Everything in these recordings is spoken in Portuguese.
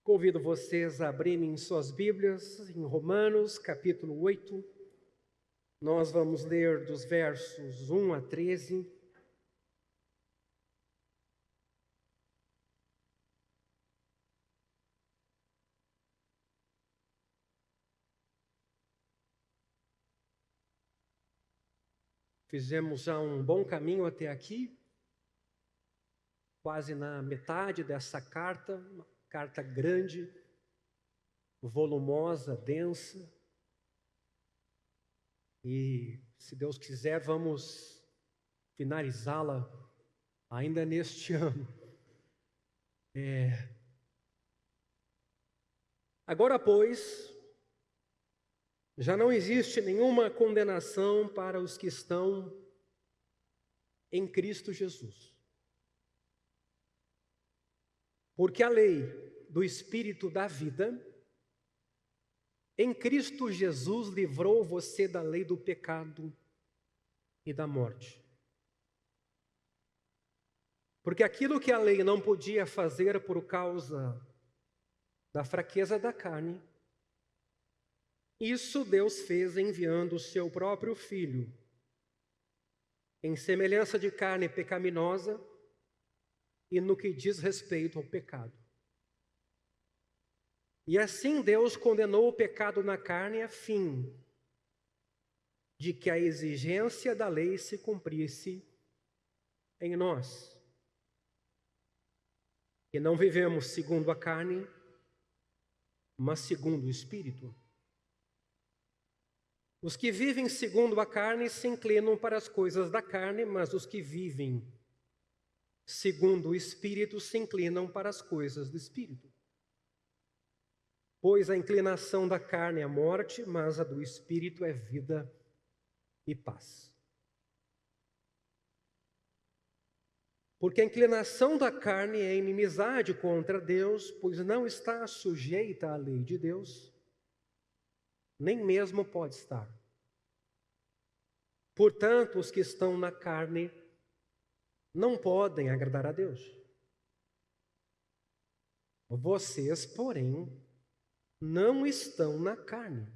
Convido vocês a abrirem suas Bíblias em Romanos, capítulo 8. Nós vamos ler dos versos 1 a 13. Fizemos já um bom caminho até aqui, quase na metade dessa carta, uma carta grande, volumosa, densa. E, se Deus quiser, vamos finalizá-la ainda neste ano. Agora, pois, já não existe nenhuma condenação para os que estão em Cristo Jesus. Porque a lei do Espírito da vida, em Cristo Jesus, livrou você da lei do pecado e da morte. Porque aquilo que a lei não podia fazer por causa da fraqueza da carne, isso Deus fez enviando o seu próprio Filho, em semelhança de carne pecaminosa e no que diz respeito ao pecado. E assim Deus condenou o pecado na carne a fim de que a exigência da lei se cumprisse em nós, que não vivemos segundo a carne, mas segundo o Espírito. Os que vivem segundo a carne se inclinam para as coisas da carne, mas os que vivem segundo o Espírito se inclinam para as coisas do Espírito. Pois a inclinação da carne é morte, mas a do Espírito é vida e paz. Porque a inclinação da carne é inimizade contra Deus, pois não está sujeita à lei de Deus, nem mesmo pode estar. Portanto, os que estão na carne não podem agradar a Deus. Vocês, porém, não estão na carne,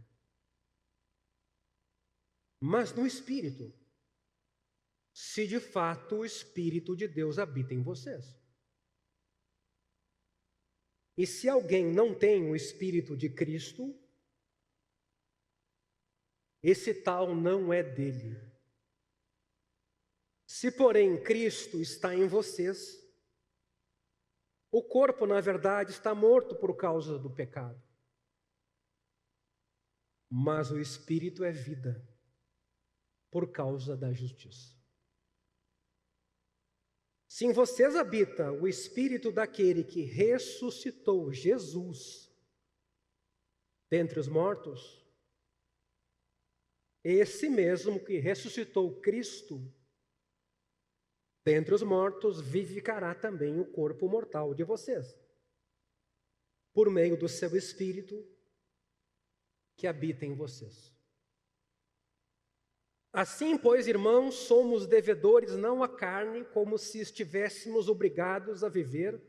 mas no Espírito, se de fato o Espírito de Deus habita em vocês. E se alguém não tem o Espírito de Cristo, esse tal não é dele. Se, porém, Cristo está em vocês, o corpo, na verdade, está morto por causa do pecado. Mas o Espírito é vida, por causa da justiça. Se em vocês habita o Espírito daquele que ressuscitou Jesus dentre os mortos, esse mesmo que ressuscitou Cristo dentre os mortos, vivificará também o corpo mortal de vocês, por meio do seu Espírito que habita em vocês. Assim, pois, irmãos, somos devedores não à carne, como se estivéssemos obrigados a viver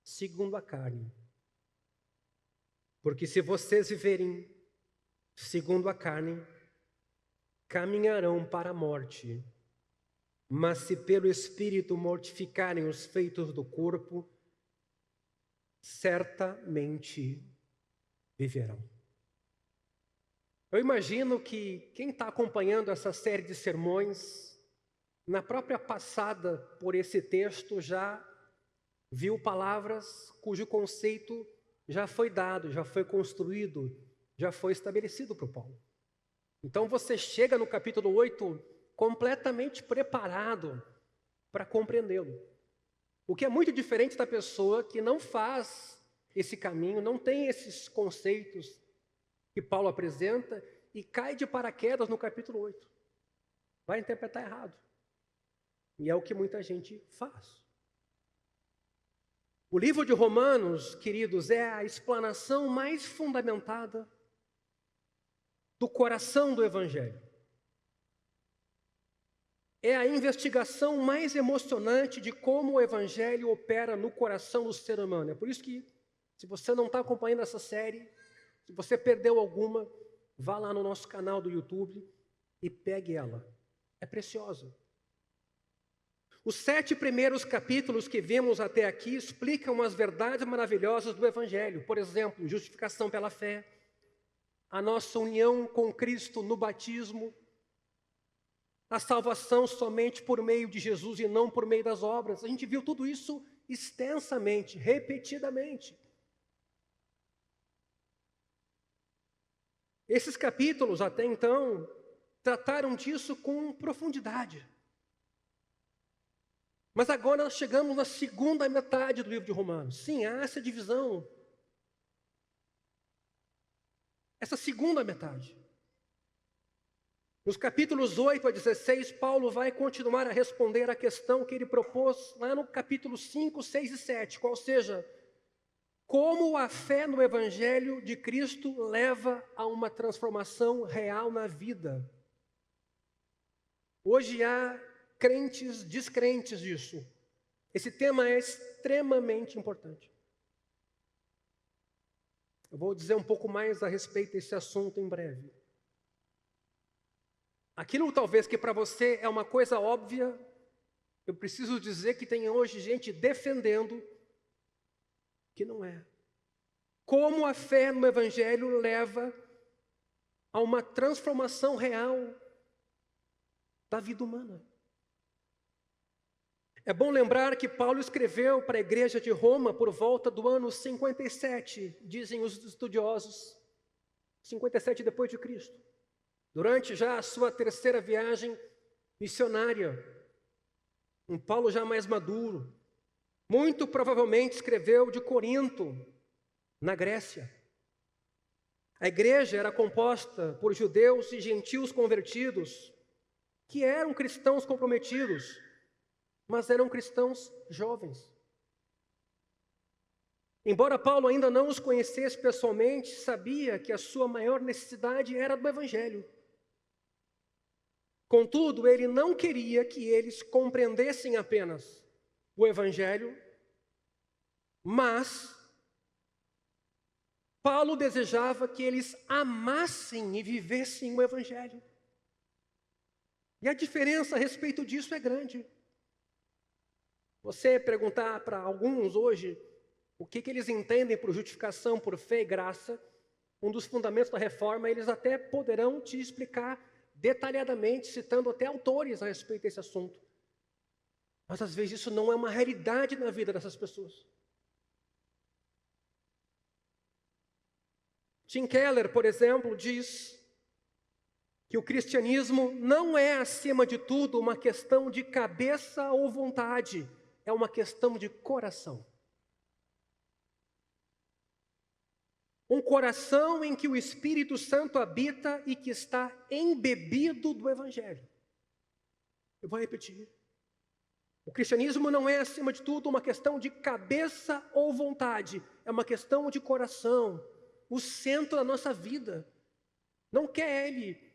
segundo a carne. Porque se vocês viverem segundo a carne, caminharão para a morte. Mas se pelo Espírito mortificarem os feitos do corpo, certamente viverão. Eu imagino que quem está acompanhando essa série de sermões, na própria passada por esse texto, já viu palavras cujo conceito já foi dado, já foi construído, já foi estabelecido para o Paulo. Então você chega no capítulo 8 completamente preparado para compreendê-lo. O que é muito diferente da pessoa que não faz esse caminho, não tem esses conceitos que Paulo apresenta e cai de paraquedas no capítulo 8. Vai interpretar errado. E é o que muita gente faz. O livro de Romanos, queridos, é a explanação mais fundamentada do coração do Evangelho. É a investigação mais emocionante de como o Evangelho opera no coração do ser humano. É por isso que Se você não está acompanhando essa série, se você perdeu alguma, vá lá no nosso canal do YouTube e pegue ela. É preciosa. Os 7 primeiros capítulos que vimos até aqui explicam as verdades maravilhosas do Evangelho. Por exemplo, justificação pela fé, a nossa união com Cristo no batismo, a salvação somente por meio de Jesus e não por meio das obras. A gente viu tudo isso extensamente, repetidamente. Esses capítulos, até então, trataram disso com profundidade. Mas agora nós chegamos na segunda metade do livro de Romanos. Sim, há essa divisão. Essa segunda metade. Nos capítulos 8 a 16, Paulo vai continuar a responder à questão que ele propôs lá no capítulo 5, 6 e 7, qual seja, como a fé no Evangelho de Cristo leva a uma transformação real na vida. Hoje há crentes, descrentes disso. Esse tema é extremamente importante. Eu vou dizer um pouco mais a respeito desse assunto em breve. Aquilo talvez que para você é uma coisa óbvia, eu preciso dizer que tem hoje gente defendendo que não é. Como a fé no Evangelho leva a uma transformação real da vida humana. É bom lembrar que Paulo escreveu para a igreja de Roma por volta do ano 57, dizem os estudiosos, 57 depois de Cristo. Durante já a sua terceira viagem missionária, um Paulo já mais maduro, muito provavelmente escreveu de Corinto, na Grécia. A igreja era composta por judeus e gentios convertidos, que eram cristãos comprometidos, mas eram cristãos jovens. Embora Paulo ainda não os conhecesse pessoalmente, sabia que a sua maior necessidade era do Evangelho. Contudo, ele não queria que eles compreendessem apenas o Evangelho, mas Paulo desejava que eles amassem e vivessem o Evangelho. E a diferença a respeito disso é grande. Você perguntar para alguns hoje o que eles entendem por justificação, por fé e graça, um dos fundamentos da reforma, eles até poderão te explicar detalhadamente, citando até autores a respeito desse assunto. Mas às vezes isso não é uma realidade na vida dessas pessoas. Tim Keller, por exemplo, diz que o cristianismo não é, acima de tudo, uma questão de cabeça ou vontade, é uma questão de coração. Um coração em que o Espírito Santo habita e que está embebido do Evangelho. Eu vou repetir. O cristianismo não é, acima de tudo, uma questão de cabeça ou vontade, é uma questão de coração. O centro da nossa vida. Não quer Ele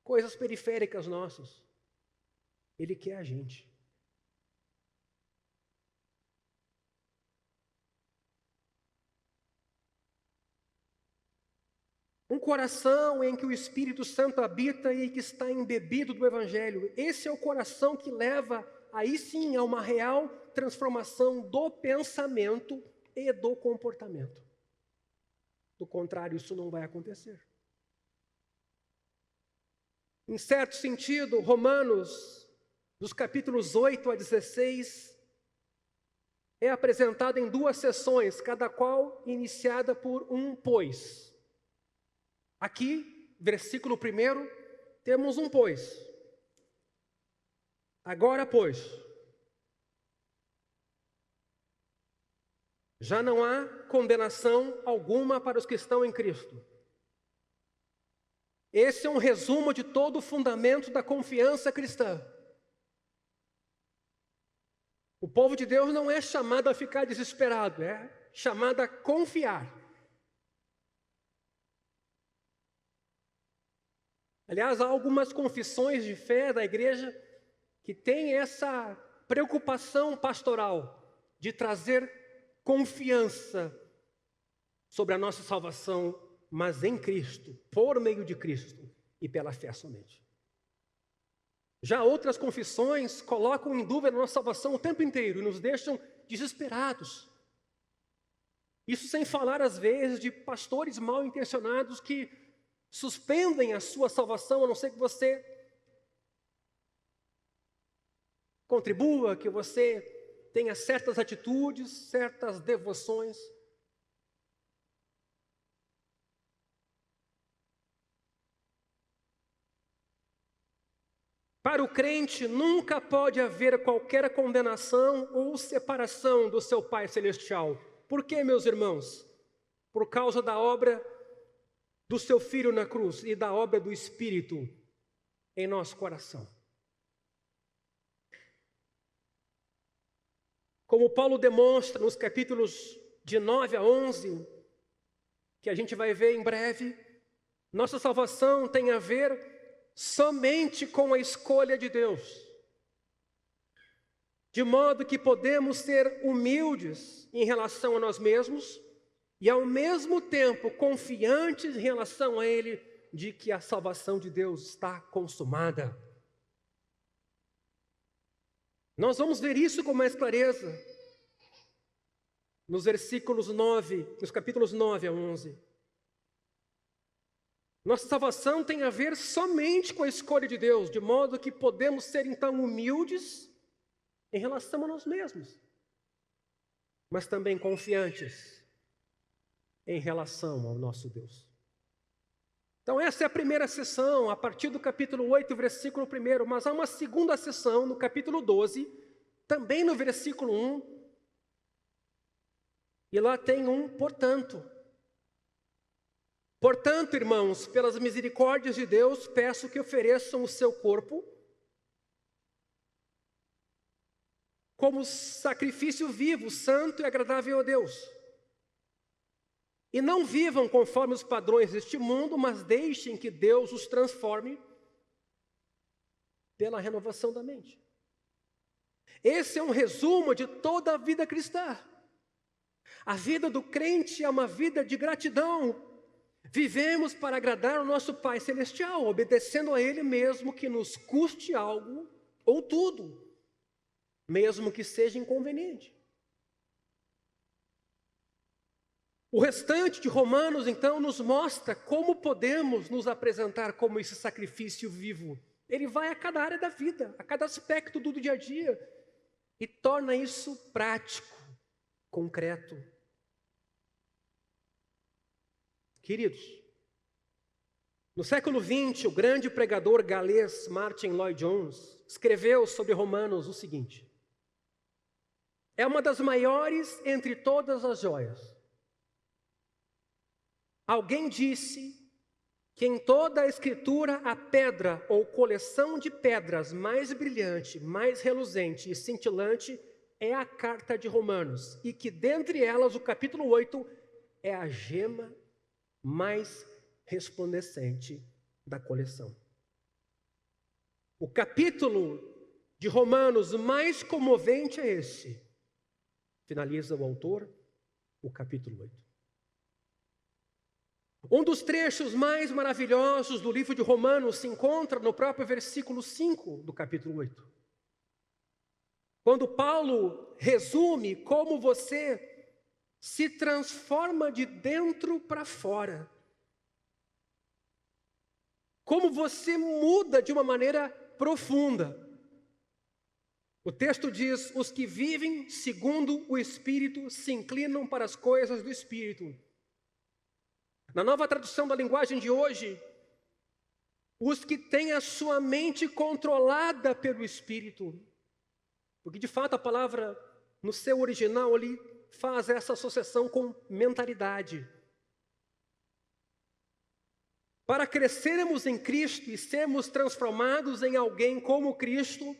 coisas periféricas nossas. Ele quer a gente. Um coração em que o Espírito Santo habita e que está embebido do Evangelho. Esse é o coração que leva, aí sim, a uma real transformação do pensamento e do comportamento. Do contrário, isso não vai acontecer. Em certo sentido, Romanos, dos capítulos 8 a 16, é apresentado em 2 sessões, cada qual iniciada por um pois. Aqui, versículo 1, temos um pois. Agora, pois, já não há condenação alguma para os que estão em Cristo. Esse é um resumo de todo o fundamento da confiança cristã. O povo de Deus não é chamado a ficar desesperado, é chamado a confiar. Aliás, há algumas confissões de fé da igreja que têm essa preocupação pastoral de trazer confiança sobre a nossa salvação, mas em Cristo, por meio de Cristo e pela fé somente. Já outras confissões colocam em dúvida a nossa salvação o tempo inteiro e nos deixam desesperados. Isso sem falar, às vezes, de pastores mal intencionados que suspendem a sua salvação, a não ser que você contribua, que você tenha certas atitudes, certas devoções. Para o crente, nunca pode haver qualquer condenação ou separação do seu Pai Celestial. Por quê, meus irmãos? Por causa da obra do seu Filho na cruz e da obra do Espírito em nosso coração. Como Paulo demonstra nos capítulos de 9 a 11, que a gente vai ver em breve, nossa salvação tem a ver somente com a escolha de Deus. De modo que podemos ser humildes em relação a nós mesmos e ao mesmo tempo confiantes em relação a Ele de que a salvação de Deus está consumada. Nós vamos ver isso com mais clareza nos capítulos 9 a 11. Nossa salvação tem a ver somente com a escolha de Deus, de modo que podemos ser então humildes em relação a nós mesmos, mas também confiantes em relação ao nosso Deus. Então essa é a primeira sessão, a partir do capítulo 8, versículo 1, mas há uma segunda sessão no capítulo 12, também no versículo 1, e lá tem um portanto. Portanto, irmãos, pelas misericórdias de Deus, peço que ofereçam o seu corpo como sacrifício vivo, santo e agradável a Deus. E não vivam conforme os padrões deste mundo, mas deixem que Deus os transforme pela renovação da mente. Esse é um resumo de toda a vida cristã. A vida do crente é uma vida de gratidão. Vivemos para agradar o nosso Pai Celestial, obedecendo a Ele mesmo que nos custe algo ou tudo, mesmo que seja inconveniente. O restante de Romanos, então, nos mostra como podemos nos apresentar como esse sacrifício vivo. Ele vai a cada área da vida, a cada aspecto do dia a dia, e torna isso prático, concreto. Queridos, no século XX, o grande pregador galês Martin Lloyd-Jones escreveu sobre Romanos o seguinte: é uma das maiores entre todas as joias. Alguém disse que em toda a Escritura a pedra ou coleção de pedras mais brilhante, mais reluzente e cintilante é a carta de Romanos, e que dentre elas o capítulo 8 é a gema mais resplandecente da coleção. O capítulo de Romanos mais comovente é esse. Finaliza o autor, o capítulo 8. Um dos trechos mais maravilhosos do livro de Romanos se encontra no próprio versículo 5 do capítulo 8. Quando Paulo resume como você se transforma de dentro para fora. Como você muda de uma maneira profunda. O texto diz: os que vivem segundo o Espírito se inclinam para as coisas do Espírito. Na nova tradução da linguagem de hoje, os que têm a sua mente controlada pelo Espírito. Porque de fato a palavra no seu original ali faz essa associação com mentalidade. Para crescermos em Cristo e sermos transformados em alguém como Cristo,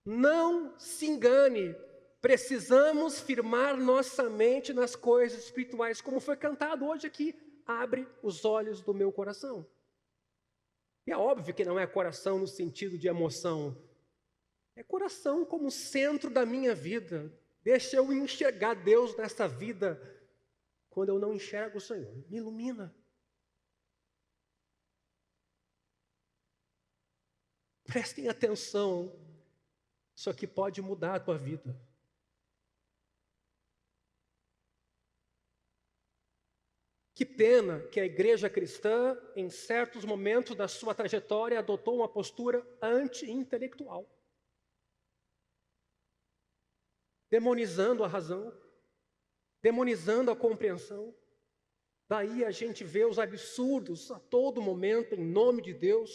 não se engane, precisamos firmar nossa mente nas coisas espirituais, como foi cantado hoje aqui, abre os olhos do meu coração. E é óbvio que não é coração no sentido de emoção, é coração como centro da minha vida. Deixa eu enxergar Deus nessa vida, quando eu não enxergo o Senhor. Me ilumina. Prestem atenção. Isso aqui pode mudar a tua vida. Que pena que a igreja cristã, em certos momentos da sua trajetória, adotou uma postura anti-intelectual, demonizando a razão, demonizando a compreensão. Daí a gente vê os absurdos a todo momento, em nome de Deus,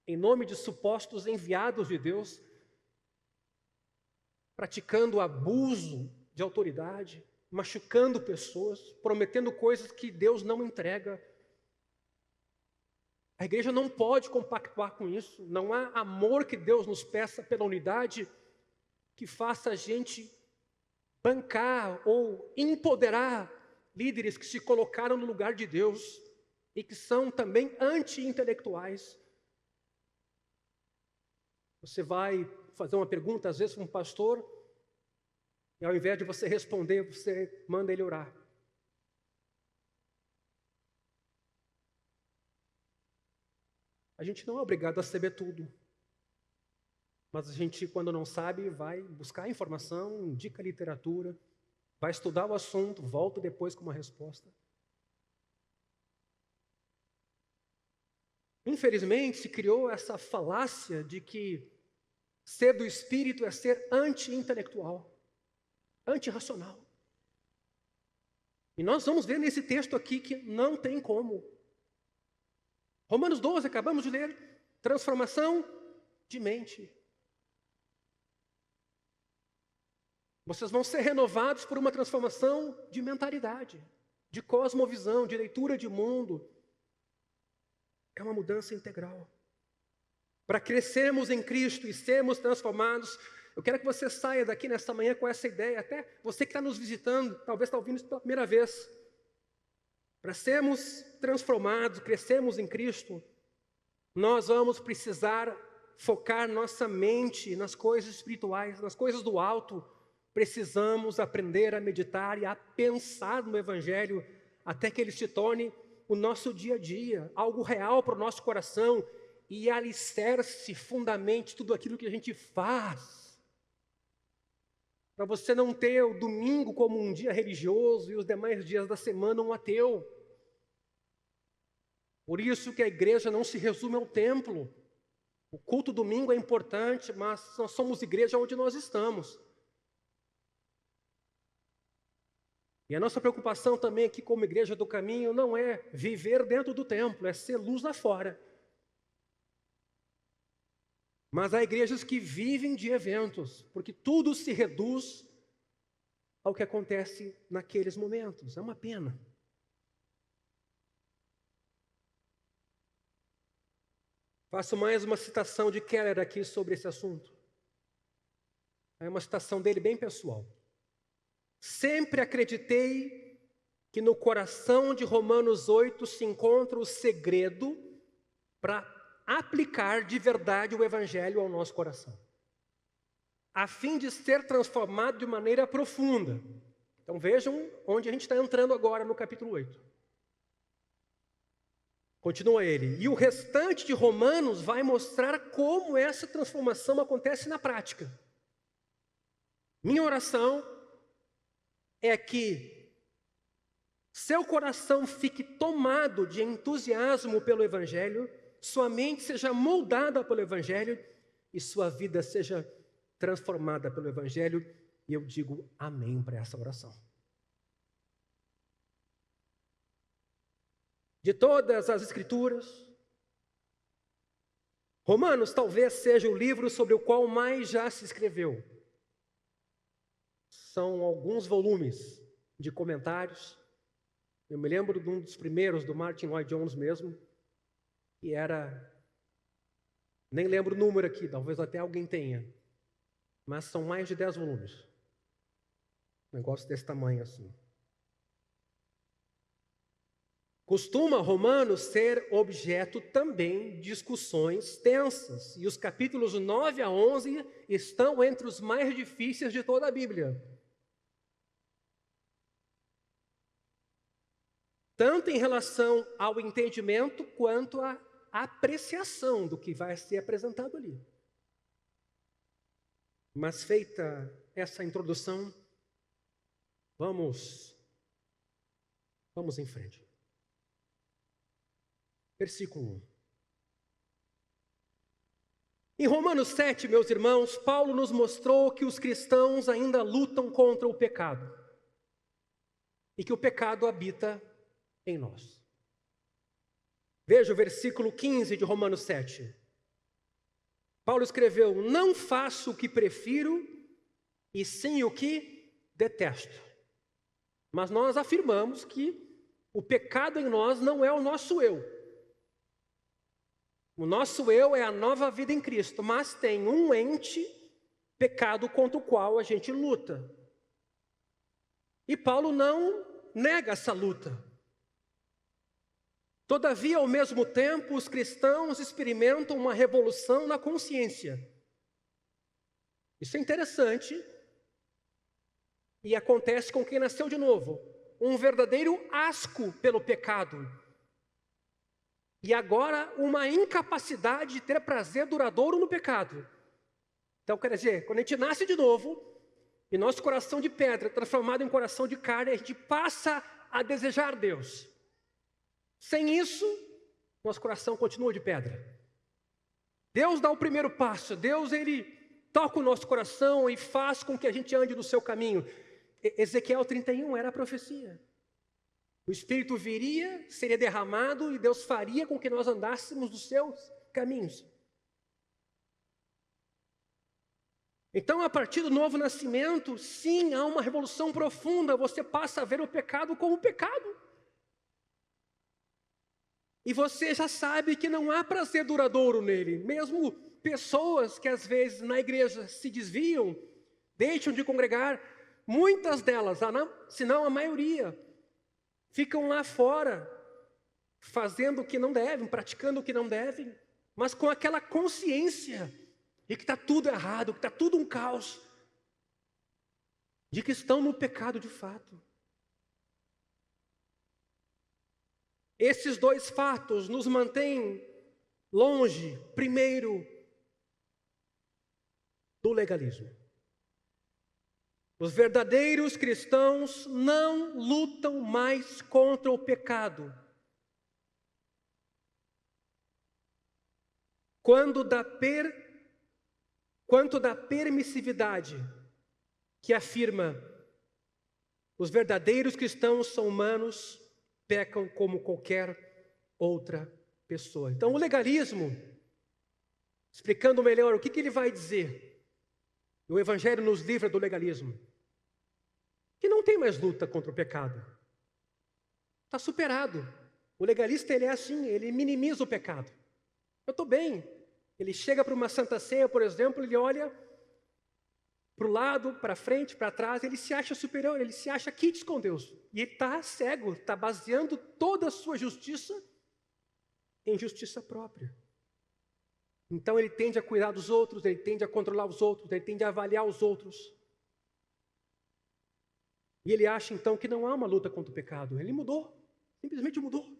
em nome de supostos enviados de Deus, praticando abuso de autoridade, machucando pessoas, prometendo coisas que Deus não entrega. A igreja não pode compactuar com isso. Não há amor que Deus nos peça pela unidade que faça a gente bancar ou empoderar líderes que se colocaram no lugar de Deus e que são também anti-intelectuais. Você vai fazer uma pergunta, às vezes, para um pastor, e ao invés de você responder, você manda ele orar. A gente não é obrigado a saber tudo. Mas a gente, quando não sabe, vai buscar informação, indica literatura, vai estudar o assunto, volta depois com uma resposta. Infelizmente, se criou essa falácia de que ser do Espírito é ser anti-intelectual, anti-racional. E nós vamos ver nesse texto aqui que não tem como. Romanos 12, acabamos de ler, transformação de mente. Vocês vão ser renovados por uma transformação de mentalidade, de cosmovisão, de leitura de mundo. É uma mudança integral. Para crescermos em Cristo e sermos transformados, eu quero que você saia daqui nesta manhã com essa ideia, até você que está nos visitando, talvez está ouvindo isso pela primeira vez. Para sermos transformados, crescermos em Cristo, nós vamos precisar focar nossa mente nas coisas espirituais, nas coisas do alto. Precisamos aprender a meditar e a pensar no Evangelho até que ele se torne o nosso dia a dia, algo real para o nosso coração e alicerce, fundamente tudo aquilo que a gente faz. Para você não ter o domingo como um dia religioso e os demais dias da semana um ateu. Por isso que a igreja não se resume ao templo. O culto domingo é importante, mas nós somos igreja onde nós estamos. E a nossa preocupação também aqui como igreja do caminho não é viver dentro do templo, é ser luz lá fora. Mas há igrejas que vivem de eventos, porque tudo se reduz ao que acontece naqueles momentos. É uma pena. Faço mais uma citação de Keller aqui sobre esse assunto. É uma citação dele bem pessoal. Sempre acreditei que no coração de Romanos 8 se encontra o segredo para aplicar de verdade o Evangelho ao nosso coração, a fim de ser transformado de maneira profunda. Então vejam onde a gente está entrando agora no capítulo 8. Continua ele. E o restante de Romanos vai mostrar como essa transformação acontece na prática. Minha oração é que seu coração fique tomado de entusiasmo pelo Evangelho, sua mente seja moldada pelo Evangelho e sua vida seja transformada pelo Evangelho. E eu digo amém para essa oração. De todas as Escrituras, Romanos talvez seja o livro sobre o qual mais já se escreveu. São alguns volumes de comentários. Eu me lembro de um dos primeiros, do Martin Lloyd Jones mesmo, que era, nem lembro o número aqui, talvez até alguém tenha, mas são mais de 10 volumes. Um negócio desse tamanho assim. Costuma Romanos ser objeto também de discussões tensas, e os capítulos 9 a 11 estão entre os mais difíceis de toda a Bíblia. tanto em relação ao entendimento quanto à apreciação do que vai ser apresentado ali. Mas feita essa introdução, vamos em frente. Versículo 1. Em Romanos 7, meus irmãos, Paulo nos mostrou que os cristãos ainda lutam contra o pecado e que o pecado habita em nós. Veja o versículo 15 de Romanos 7. Paulo escreveu: não faço o que prefiro, e sim o que detesto. Mas nós afirmamos que o pecado em nós não é o nosso eu. O nosso eu é a nova vida em Cristo, mas tem um ente, pecado, contra o qual a gente luta. E Paulo não nega essa luta. Todavia, ao mesmo tempo, os cristãos experimentam uma revolução na consciência. Isso é interessante e acontece com quem nasceu de novo. Um verdadeiro asco pelo pecado. E agora uma incapacidade de ter prazer duradouro no pecado. Então, quer dizer, quando a gente nasce de novo, e nosso coração de pedra é transformado em coração de carne, a gente passa a desejar Deus. Sem isso, nosso coração continua de pedra. Deus dá o primeiro passo. Deus, Ele toca o nosso coração e faz com que a gente ande no seu caminho. Ezequiel 31 era a profecia. O Espírito viria, seria derramado e Deus faria com que nós andássemos nos seus caminhos. Então, a partir do novo nascimento, sim, há uma revolução profunda. Você passa a ver o pecado como pecado. E você já sabe que não há prazer duradouro nele. Mesmo pessoas que às vezes na igreja se desviam, deixam de congregar, muitas delas, se não a maioria, ficam lá fora, fazendo o que não devem, praticando o que não devem, mas com aquela consciência de que está tudo errado, que está tudo um caos, de que estão no pecado de fato. Esses dois fatos nos mantêm longe, primeiro, do legalismo. Os verdadeiros cristãos não lutam mais contra o pecado. Quanto da permissividade que afirma os verdadeiros cristãos são humanos, pecam como qualquer outra pessoa. Então, o legalismo, explicando melhor o que ele vai dizer, o Evangelho nos livra do legalismo, que não tem mais luta contra o pecado. Está superado. O legalista, ele é assim, ele minimiza o pecado. Eu estou bem. Ele chega para uma Santa Ceia, por exemplo, ele olha para o lado, para frente, para trás, ele se acha superior, ele se acha quites com Deus. E ele está cego, está baseando toda a sua justiça em justiça própria. Então ele tende a cuidar dos outros, ele tende a controlar os outros, ele tende a avaliar os outros. E ele acha então que não há uma luta contra o pecado. Ele mudou, simplesmente mudou.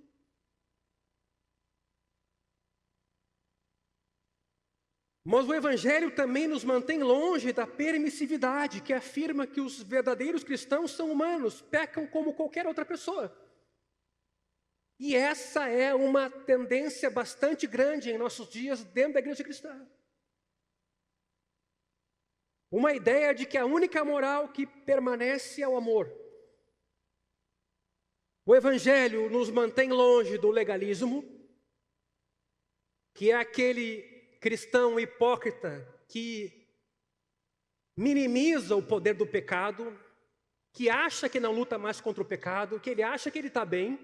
Mas o Evangelho também nos mantém longe da permissividade que afirma que os verdadeiros cristãos são humanos, pecam como qualquer outra pessoa. E essa é uma tendência bastante grande em nossos dias dentro da igreja cristã. Uma ideia de que a única moral que permanece é o amor. O Evangelho nos mantém longe do legalismo, que é aquele cristão hipócrita que minimiza o poder do pecado, que acha que não luta mais contra o pecado, que ele acha que ele está bem.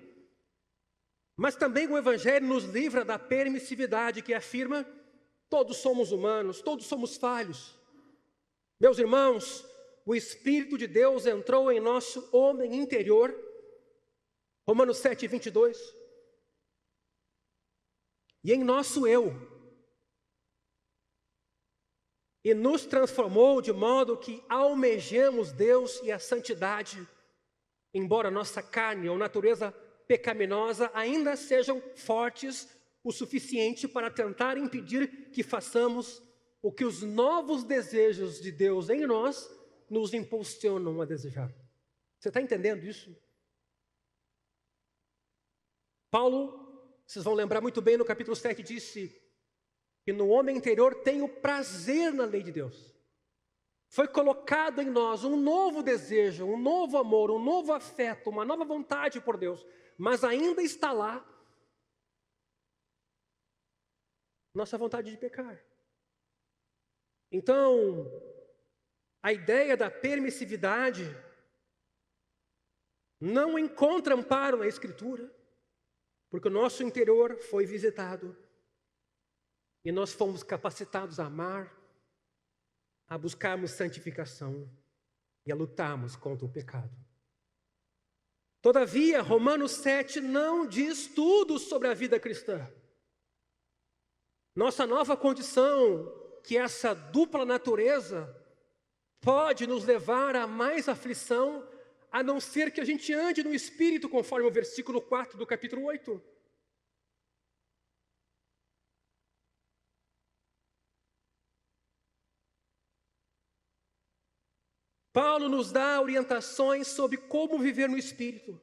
Mas também o Evangelho nos livra da permissividade que afirma todos somos humanos, todos somos falhos. Meus irmãos, o Espírito de Deus entrou em nosso homem interior, Romanos 7, 22, e em nosso eu, e nos transformou de modo que almejamos Deus e a santidade, embora nossa carne ou natureza pecaminosa ainda sejam fortes o suficiente para tentar impedir que façamos o que os novos desejos de Deus em nós nos impulsionam a desejar. Você está entendendo isso? Paulo, vocês vão lembrar muito bem, no capítulo 7, disse que no homem interior tem o prazer na lei de Deus. Foi colocado em nós um novo desejo, um novo amor, um novo afeto, uma nova vontade por Deus, mas ainda está lá nossa vontade de pecar. Então, a ideia da permissividade não encontra amparo na Escritura, porque o nosso interior foi visitado e nós fomos capacitados a amar, a buscarmos santificação e a lutarmos contra o pecado. Todavia, Romanos 7 não diz tudo sobre a vida cristã. Nossa nova condição, que essa dupla natureza, pode nos levar a mais aflição, a não ser que a gente ande no Espírito, conforme o versículo 4 do capítulo 8. Paulo nos dá orientações sobre como viver no Espírito.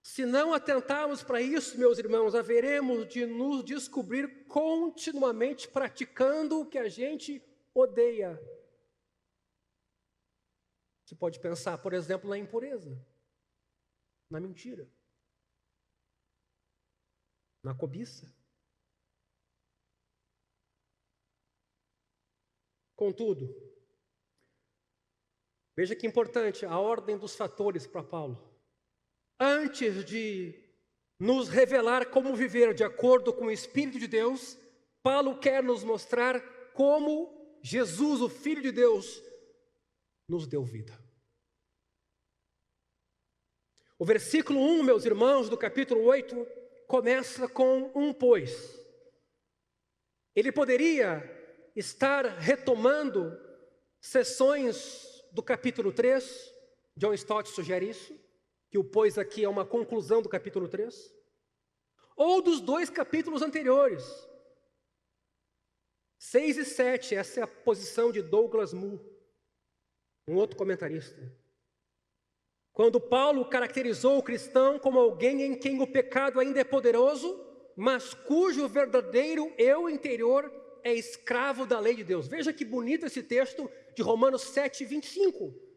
Se não atentarmos para isso, meus irmãos, haveremos de nos descobrir continuamente praticando o que a gente odeia. Você pode pensar, por exemplo, na impureza, na mentira, na cobiça. Contudo, veja que importante a ordem dos fatores para Paulo. Antes de nos revelar como viver de acordo com o Espírito de Deus, Paulo quer nos mostrar como Jesus, o Filho de Deus, nos deu vida. O versículo 1, meus irmãos, do capítulo 8, começa com um pois. Ele poderia estar retomando sessões do capítulo 3, John Stott sugere isso, que o pois aqui é uma conclusão do capítulo 3, ou dos 2 capítulos anteriores, 6 e 7, essa é a posição de Douglas Moo, um outro comentarista. Quando Paulo caracterizou o cristão como alguém em quem o pecado ainda é poderoso, mas cujo verdadeiro eu interior é escravo da lei de Deus. Veja que bonito esse texto de Romanos 7, 25.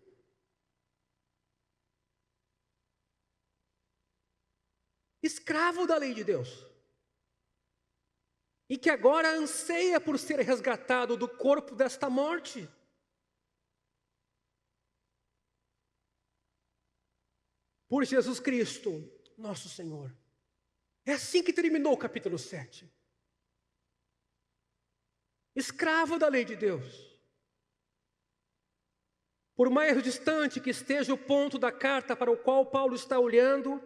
Escravo da lei de Deus, e que agora anseia por ser resgatado do corpo desta morte. Por Jesus Cristo, nosso Senhor. É assim que terminou o capítulo 7. Escravo da lei de Deus. Por mais distante que esteja o ponto da carta para o qual Paulo está olhando,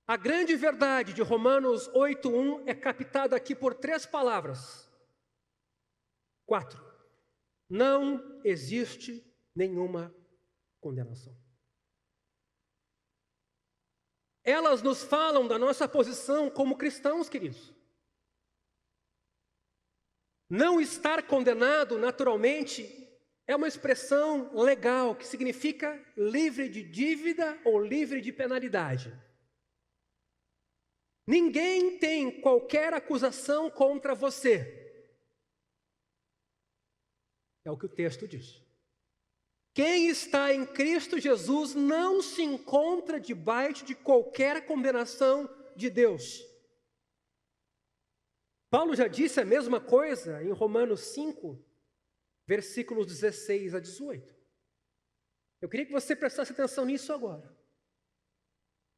a grande verdade de Romanos 8:1 é captada aqui por 3 palavras. 4. Não existe nenhuma condenação. Elas nos falam da nossa posição como cristãos, queridos. Não estar condenado, naturalmente, é uma expressão legal que significa livre de dívida ou livre de penalidade. Ninguém tem qualquer acusação contra você. É o que o texto diz. Quem está em Cristo Jesus não se encontra debaixo de qualquer condenação de Deus. Paulo já disse a mesma coisa em Romanos 5, versículos 16 a 18. Eu queria que você prestasse atenção nisso agora.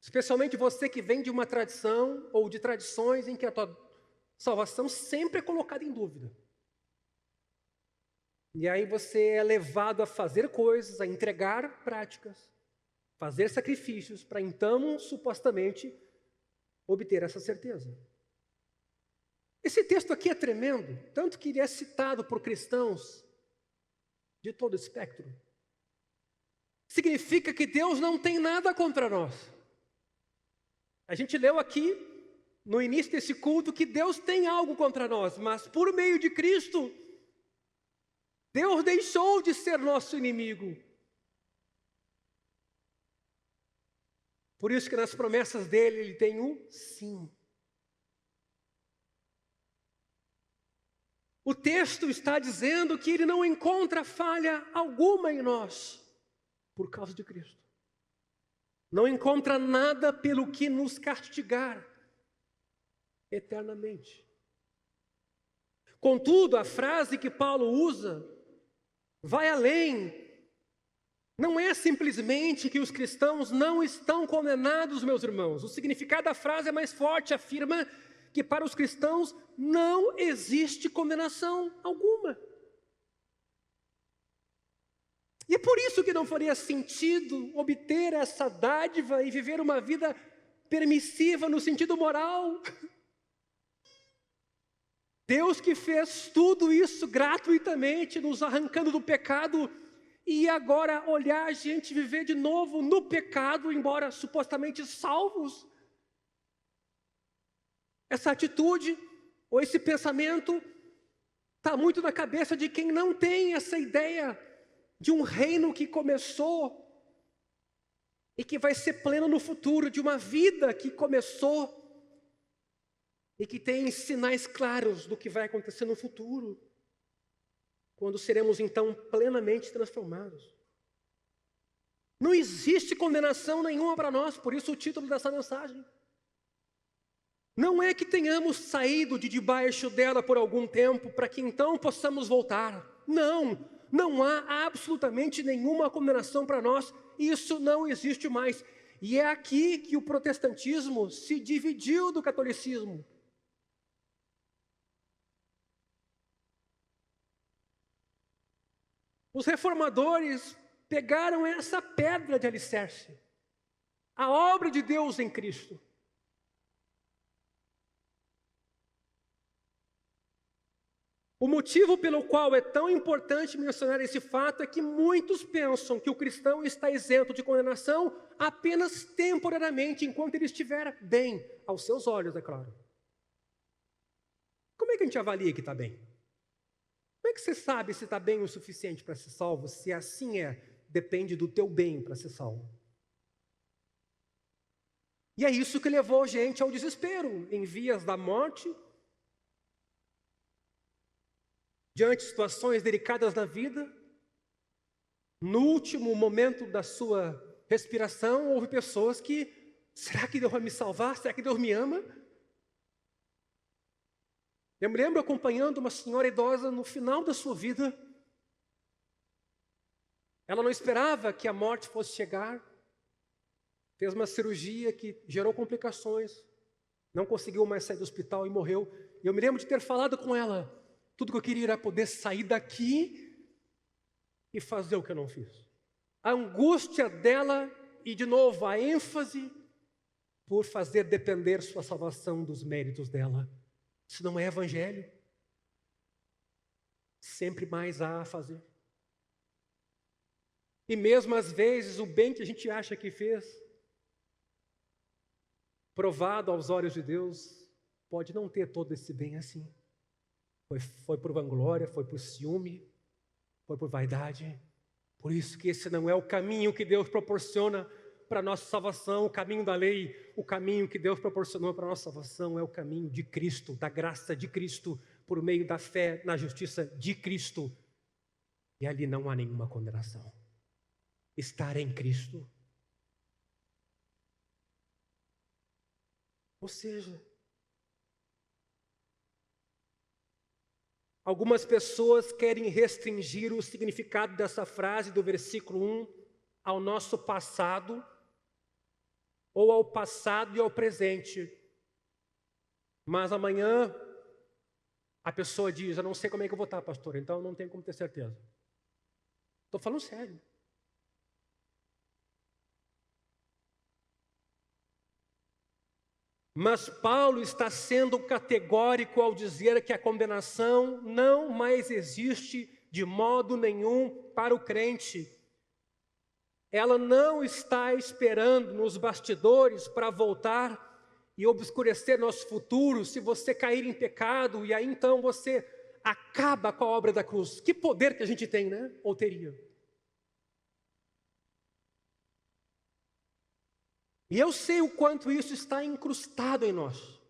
Especialmente você que vem de uma tradição ou de tradições em que a tua salvação sempre é colocada em dúvida. E aí você é levado a fazer coisas, a entregar práticas, fazer sacrifícios para então, supostamente, obter essa certeza. Esse texto aqui é tremendo, tanto que ele é citado por cristãos de todo o espectro. Significa que Deus não tem nada contra nós. A gente leu aqui, no início desse culto, que Deus tem algo contra nós, mas por meio de Cristo, Deus deixou de ser nosso inimigo. Por isso que nas promessas dele, ele tem um sim. O texto está dizendo que ele não encontra falha alguma em nós, por causa de Cristo. Não encontra nada pelo que nos castigar eternamente. Contudo, a frase que Paulo usa vai além. Não é simplesmente que os cristãos não estão condenados, meus irmãos. O significado da frase é mais forte, afirma que para os cristãos não existe condenação alguma. E é por isso que não faria sentido obter essa dádiva e viver uma vida permissiva no sentido moral. Deus que fez tudo isso gratuitamente, nos arrancando do pecado, e agora olhar a gente viver de novo no pecado, embora supostamente salvos. Essa atitude, ou esse pensamento, está muito na cabeça de quem não tem essa ideia de um reino que começou e que vai ser pleno no futuro, de uma vida que começou e que tem sinais claros do que vai acontecer no futuro, quando seremos então plenamente transformados. Não existe condenação nenhuma para nós, por isso o título dessa mensagem. Não é que tenhamos saído de debaixo dela por algum tempo, para que então possamos voltar. Não há absolutamente nenhuma condenação para nós, isso não existe mais. E é aqui que o protestantismo se dividiu do catolicismo. Os reformadores pegaram essa pedra de alicerce, a obra de Deus em Cristo. O motivo pelo qual é tão importante mencionar esse fato é que muitos pensam que o cristão está isento de condenação apenas temporariamente, enquanto ele estiver bem, aos seus olhos, é claro. Como é que a gente avalia que está bem? Como é que você sabe se está bem o suficiente para ser salvo? Se assim depende do teu bem para ser salvo. E é isso que levou a gente ao desespero, em vias da morte, diante de situações delicadas na vida. No último momento da sua respiração, houve pessoas que, será que Deus vai me salvar? Será que Deus me ama? Eu me lembro acompanhando uma senhora idosa no final da sua vida. Ela não esperava que a morte fosse chegar. Fez uma cirurgia que gerou complicações. Não conseguiu mais sair do hospital e morreu. E eu me lembro de ter falado com ela. Tudo que eu queria era poder sair daqui e fazer o que eu não fiz. A angústia dela e, de novo, a ênfase por fazer depender sua salvação dos méritos dela. Isso não é evangelho. Sempre mais há a fazer. E mesmo às vezes o bem que a gente acha que fez, provado aos olhos de Deus, pode não ter todo esse bem assim. Foi por vanglória, foi por ciúme, foi por vaidade. Por isso que esse não é o caminho que Deus proporciona para a nossa salvação, o caminho da lei. O caminho que Deus proporcionou para a nossa salvação é o caminho de Cristo, da graça de Cristo, por meio da fé na justiça de Cristo. E ali não há nenhuma condenação. Estar em Cristo. Ou seja, algumas pessoas querem restringir o significado dessa frase do versículo 1 ao nosso passado, ou ao passado e ao presente. Mas amanhã a pessoa diz, eu não sei como é que eu vou estar, pastor, então eu não tenho como ter certeza. Estou falando sério. Mas Paulo está sendo categórico ao dizer que a condenação não mais existe de modo nenhum para o crente. Ela não está esperando nos bastidores para voltar e obscurecer nosso futuro se você cair em pecado e aí então você acaba com a obra da cruz. Que poder que a gente tem, né? Ou teria. E eu sei o quanto isso está incrustado em nós.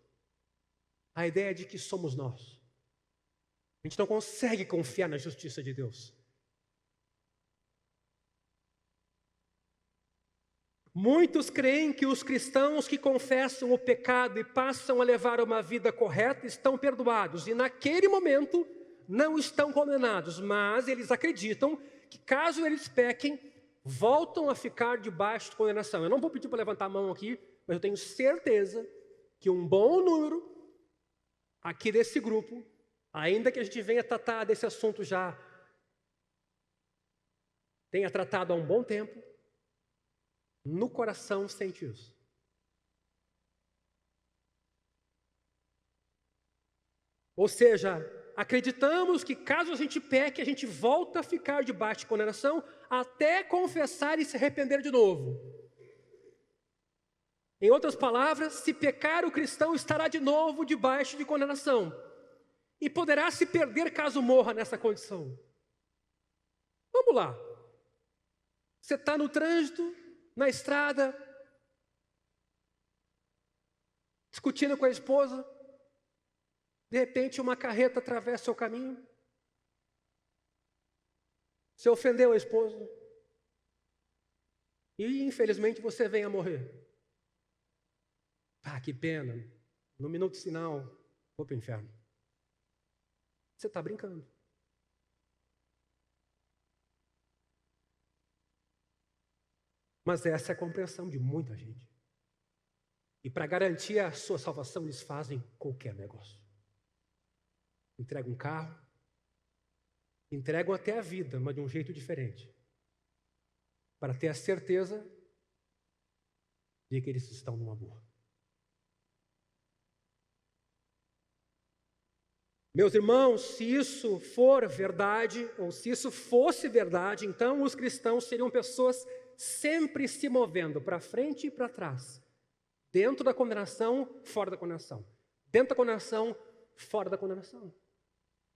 A ideia de que somos nós. A gente não consegue confiar na justiça de Deus. Muitos creem que os cristãos que confessam o pecado e passam a levar uma vida correta estão perdoados. E naquele momento não estão condenados. Mas eles acreditam que caso eles pequem, voltam a ficar debaixo de condenação. Eu não vou pedir para levantar a mão aqui, mas eu tenho certeza que um bom número aqui desse grupo, ainda que a gente venha tratar desse assunto já, tenha tratado há um bom tempo, no coração sente isso. Ou seja, acreditamos que caso a gente peque, a gente volta a ficar debaixo de condenação até confessar e se arrepender de novo. Em outras palavras, se pecar, o cristão estará de novo debaixo de condenação. E poderá se perder caso morra nessa condição. Vamos lá. Você está no trânsito, na estrada, discutindo com a esposa, de repente uma carreta atravessa o seu caminho, você ofendeu a esposa, e infelizmente você vem a morrer. Ah, que pena, no minuto sinal, vou para o inferno. Você está brincando. Mas essa é a compreensão de muita gente. E para garantir a sua salvação, eles fazem qualquer negócio. Entregam um carro, entregam até a vida, mas de um jeito diferente. Para ter a certeza de que eles estão numa boa. Meus irmãos, se isso for verdade, ou se isso fosse verdade, então os cristãos seriam pessoas sempre se movendo para frente e para trás. Dentro da condenação, fora da condenação. Dentro da condenação, fora da condenação.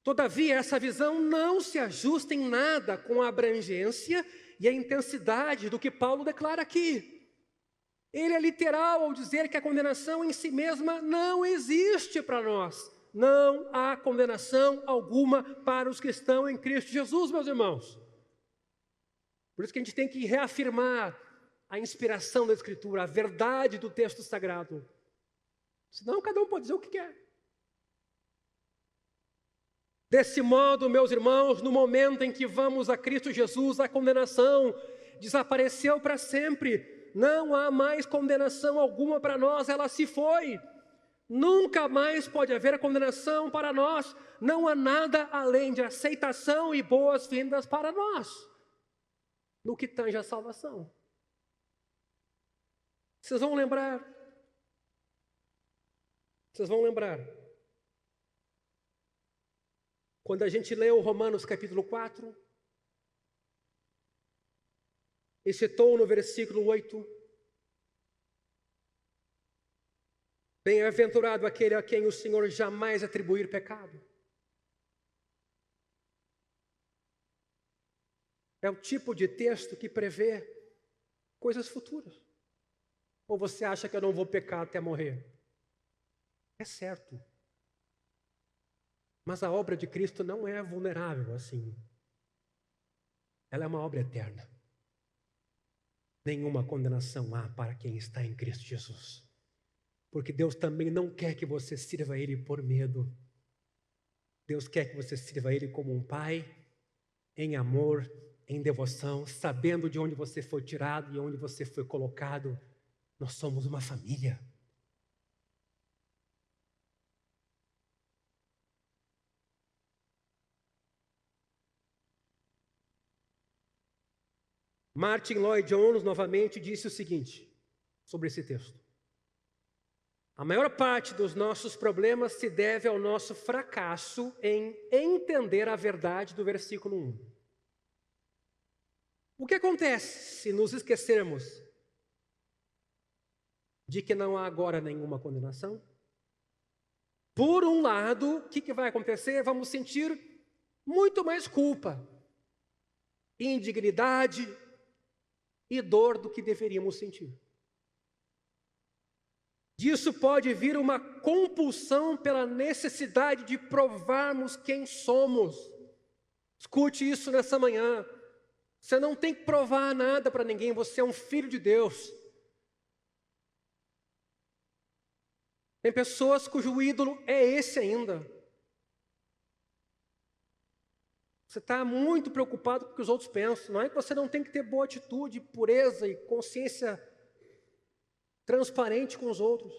Todavia, essa visão não se ajusta em nada com a abrangência e a intensidade do que Paulo declara aqui. Ele é literal ao dizer que a condenação em si mesma não existe para nós. Não há condenação alguma para os que estão em Cristo Jesus, meus irmãos. Por isso que a gente tem que reafirmar a inspiração da Escritura, a verdade do texto sagrado. Senão cada um pode dizer o que quer. Desse modo, meus irmãos, no momento em que vamos a Cristo Jesus, a condenação desapareceu para sempre. Não há mais condenação alguma para nós, ela se foi. Nunca mais pode haver condenação para nós. Não há nada além de aceitação e boas-vindas para nós, no que tange a salvação. Vocês vão lembrar. Quando a gente leu Romanos capítulo 4, e citou no versículo 8, bem-aventurado aquele a quem o Senhor jamais atribuir pecado. É o tipo de texto que prevê coisas futuras. Ou você acha que eu não vou pecar até morrer? É certo. Mas a obra de Cristo não é vulnerável assim. Ela é uma obra eterna. Nenhuma condenação há para quem está em Cristo Jesus. Porque Deus também não quer que você sirva a Ele por medo. Deus quer que você sirva a Ele como um pai, em amor, em devoção, sabendo de onde você foi tirado e onde você foi colocado. Nós somos uma família. Martin Lloyd-Jones, novamente, disse o seguinte sobre esse texto. A maior parte dos nossos problemas se deve ao nosso fracasso em entender a verdade do versículo 1. O que acontece se nos esquecermos de que não há agora nenhuma condenação? Por um lado, o que vai acontecer? Vamos sentir muito mais culpa, indignidade e dor do que deveríamos sentir. Disso pode vir uma compulsão pela necessidade de provarmos quem somos. Escute isso nessa manhã. Você não tem que provar nada para ninguém, você é um filho de Deus. Tem pessoas cujo ídolo é esse ainda. Você está muito preocupado com o que os outros pensam. Não é que você não tem que ter boa atitude, pureza e consciência transparente com os outros.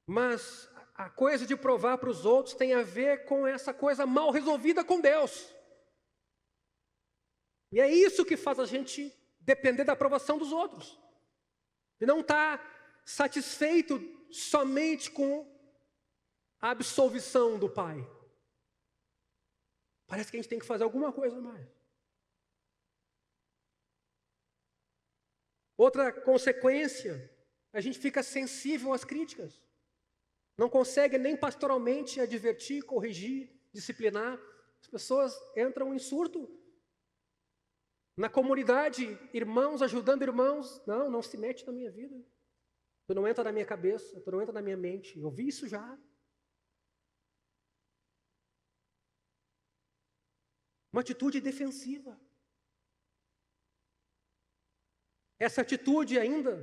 Mas a coisa de provar para os outros tem a ver com essa coisa mal resolvida com Deus. E é isso que faz a gente depender da aprovação dos outros. E não está satisfeito somente com a absolvição do Pai. Parece que a gente tem que fazer alguma coisa mais. Outra consequência, a gente fica sensível às críticas. Não consegue nem pastoralmente advertir, corrigir, disciplinar. As pessoas entram em surto. Na comunidade, irmãos ajudando irmãos. Não se mete na minha vida. Tu não entra na minha cabeça, tu não entra na minha mente. Eu vi isso já. Uma atitude defensiva. Essa atitude ainda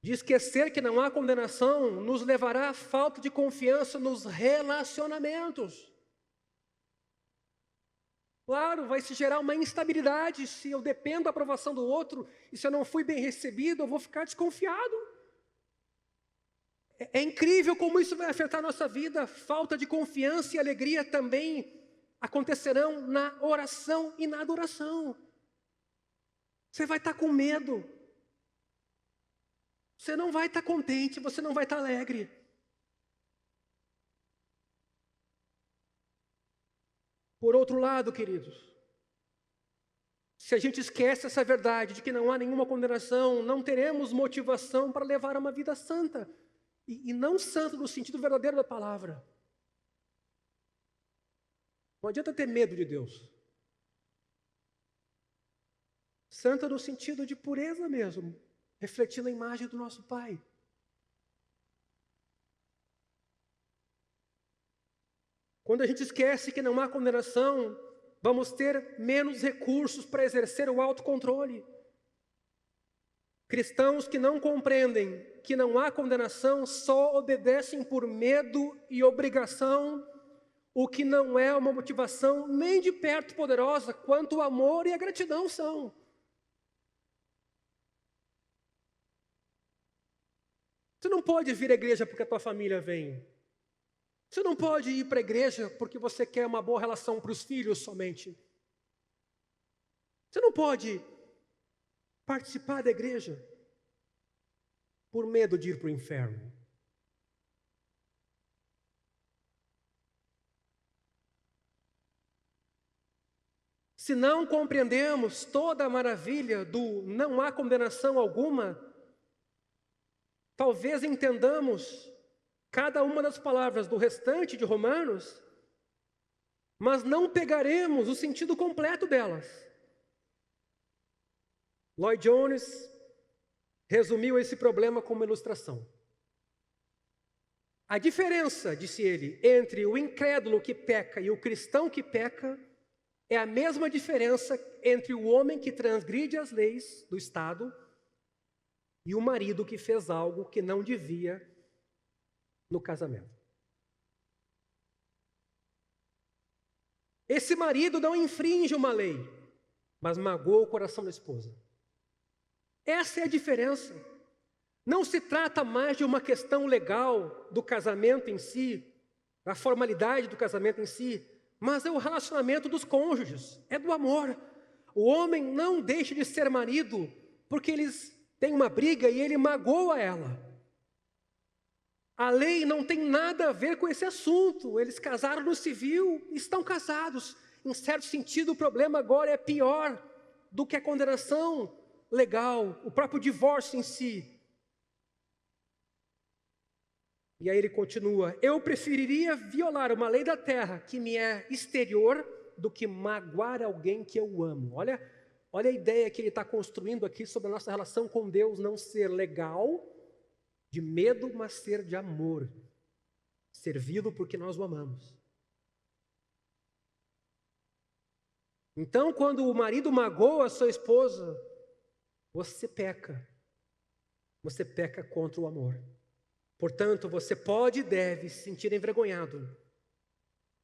de esquecer que não há condenação nos levará à falta de confiança nos relacionamentos. Claro, vai se gerar uma instabilidade. Se eu dependo da aprovação do outro e se eu não fui bem recebido, eu vou ficar desconfiado. É incrível como isso vai afetar a nossa vida. Falta de confiança e alegria também acontecerão na oração e na adoração. Você vai estar com medo. Você não vai estar contente, você não vai estar alegre. Por outro lado, queridos, se a gente esquece essa verdade de que não há nenhuma condenação, não teremos motivação para levar uma vida santa. E não santa no sentido verdadeiro da palavra. Não adianta ter medo de Deus. Santa no sentido de pureza mesmo, refletindo a imagem do nosso Pai. Quando a gente esquece que não há condenação, vamos ter menos recursos para exercer o autocontrole. Cristãos que não compreendem que não há condenação só obedecem por medo e obrigação, o que não é uma motivação nem de perto poderosa quanto o amor e a gratidão são. Você não pode vir à igreja porque a tua família vem. Você não pode ir para a igreja porque você quer uma boa relação para os filhos somente. Você não pode participar da igreja por medo de ir para o inferno. Se não compreendemos toda a maravilha do não há condenação alguma, talvez entendamos cada uma das palavras do restante de Romanos, mas não pegaremos o sentido completo delas. Lloyd Jones resumiu esse problema com uma ilustração. A diferença, disse ele, entre o incrédulo que peca e o cristão que peca é a mesma diferença entre o homem que transgride as leis do Estado e o marido que fez algo que não devia no casamento. Esse marido não infringe uma lei, mas magoa o coração da esposa. Essa é a diferença. Não se trata mais de uma questão legal do casamento em si, da formalidade do casamento em si, mas é o relacionamento dos cônjuges, é do amor. O homem não deixa de ser marido porque eles têm uma briga e ele magoa ela. A lei não tem nada a ver com esse assunto. Eles casaram no civil e estão casados. Em certo sentido, o problema agora é pior do que a condenação legal, o próprio divórcio em si. E aí ele continua: eu preferiria violar uma lei da terra que me é exterior do que magoar alguém que eu amo. Olha a ideia que ele está construindo aqui sobre a nossa relação com Deus não ser legal, de medo, mas ser de amor. Servi-lo porque nós o amamos. Então, quando o marido magoa a sua esposa, você peca. Você peca contra o amor. Portanto, você pode e deve se sentir envergonhado,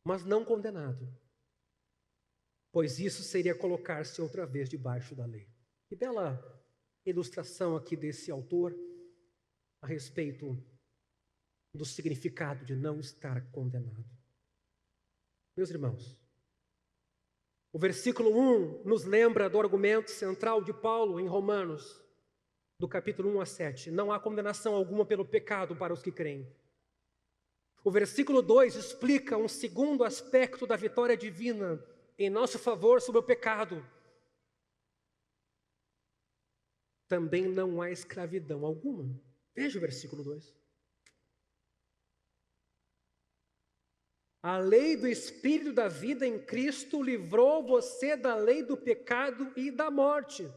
mas não condenado, pois isso seria colocar-se outra vez debaixo da lei. Que bela ilustração aqui desse autor a respeito do significado de não estar condenado. Meus irmãos, o versículo 1 nos lembra do argumento central de Paulo em Romanos, do capítulo 1 a 7. Não há condenação alguma pelo pecado para os que creem. O versículo 2 explica um segundo aspecto da vitória divina em nosso favor sobre o pecado. Também não há escravidão alguma. Veja o versículo 2. A lei do Espírito da vida em Cristo livrou você da lei do pecado e da morte.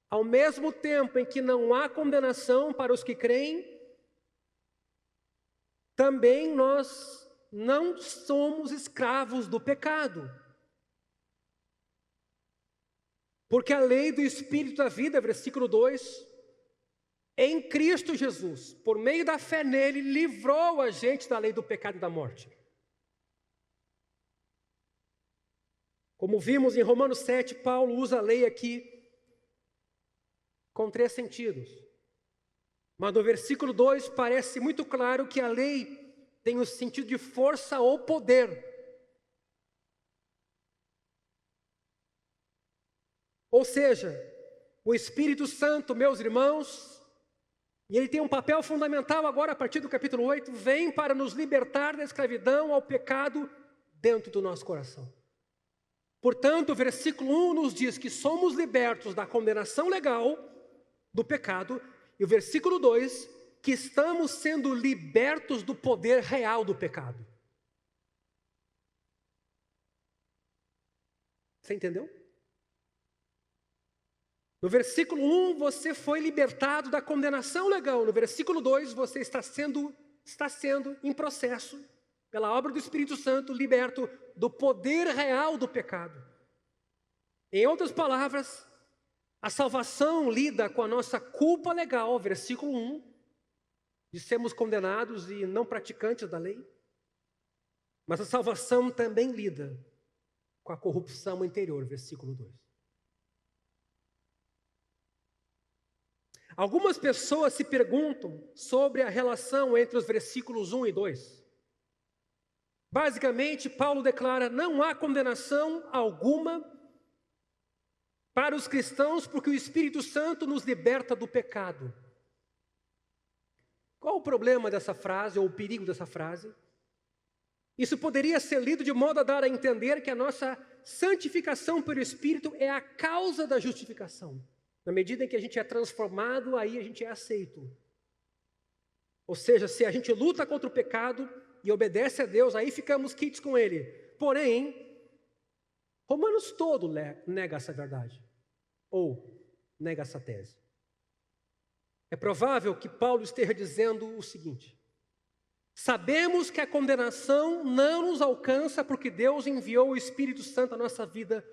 Ao mesmo tempo em que não há condenação para os que creem, também nós não somos escravos do pecado. Porque a lei do Espírito da vida, versículo 2, em Cristo Jesus, por meio da fé nele, livrou a gente da lei do pecado e da morte. Como vimos em Romanos 7, Paulo usa a lei aqui com 3 sentidos. Mas no versículo 2 parece muito claro que a lei tem o sentido de força ou poder. Ou seja, o Espírito Santo, meus irmãos, e ele tem um papel fundamental agora a partir do capítulo 8, vem para nos libertar da escravidão ao pecado dentro do nosso coração. Portanto, o versículo 1 nos diz que somos libertos da condenação legal do pecado, e o versículo 2, que estamos sendo libertos do poder real do pecado. Você entendeu? No versículo 1, você foi libertado da condenação legal. No versículo 2, você está sendo em processo, pela obra do Espírito Santo, liberto do poder real do pecado. Em outras palavras, a salvação lida com a nossa culpa legal, versículo 1, de sermos condenados e não praticantes da lei. Mas a salvação também lida com a corrupção interior, versículo 2. Algumas pessoas se perguntam sobre a relação entre os versículos 1 e 2. Basicamente, Paulo declara: não há condenação alguma para os cristãos, porque o Espírito Santo nos liberta do pecado. Qual o problema dessa frase, ou o perigo dessa frase? Isso poderia ser lido de modo a dar a entender que a nossa santificação pelo Espírito é a causa da justificação. Na medida em que a gente é transformado, aí a gente é aceito. Ou seja, se a gente luta contra o pecado e obedece a Deus, aí ficamos quites com ele. Porém, Romanos todo nega essa verdade, ou nega essa tese. É provável que Paulo esteja dizendo o seguinte: sabemos que a condenação não nos alcança porque Deus enviou o Espírito Santo à nossa vida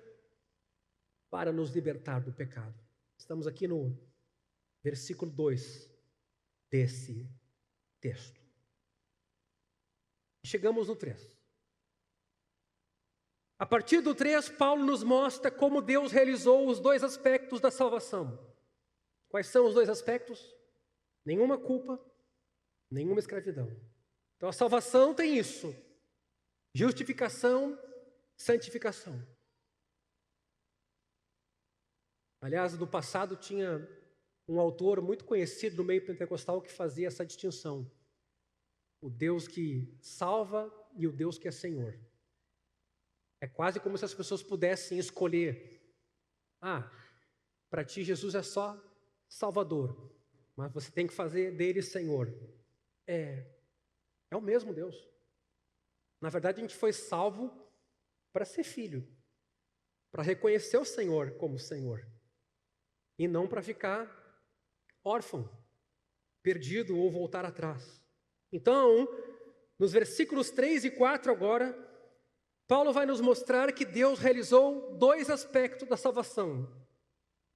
para nos libertar do pecado. Estamos aqui no versículo 2 desse texto. Chegamos no 3. A partir do 3, Paulo nos mostra como Deus realizou os 2 aspectos da salvação. Quais são os 2 aspectos? Nenhuma culpa, nenhuma escravidão. Então a salvação tem isso: justificação, santificação. Aliás, no passado tinha um autor muito conhecido no meio pentecostal que fazia essa distinção: o Deus que salva e o Deus que é Senhor. É quase como se as pessoas pudessem escolher. Para ti Jesus é só Salvador, mas você tem que fazer dele Senhor. É o mesmo Deus. Na verdade, a gente foi salvo para ser filho, para reconhecer o Senhor como Senhor, e não para ficar órfão, perdido ou voltar atrás. Então, nos versículos 3 e 4 agora, Paulo vai nos mostrar que Deus realizou 2 aspectos da salvação: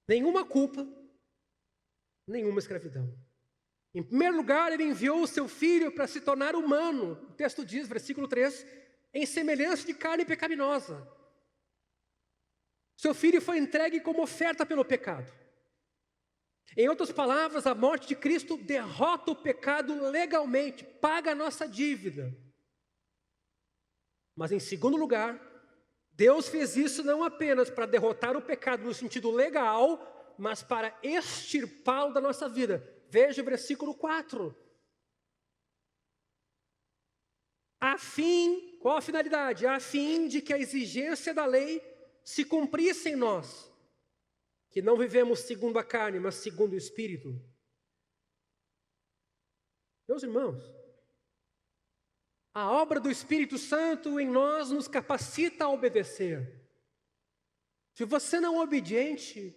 nenhuma culpa, nenhuma escravidão. Em primeiro lugar, ele enviou o seu filho para se tornar humano. O texto diz, versículo 3, em semelhança de carne pecaminosa. Seu filho foi entregue como oferta pelo pecado. Em outras palavras, a morte de Cristo derrota o pecado legalmente, paga a nossa dívida. Mas em segundo lugar, Deus fez isso não apenas para derrotar o pecado no sentido legal, mas para extirpá-lo da nossa vida. Veja o versículo 4. Qual a finalidade? A fim de que a exigência da lei se cumprisse em nós, que não vivemos segundo a carne, mas segundo o Espírito. Meus irmãos, a obra do Espírito Santo em nós nos capacita a obedecer. Se você não é obediente,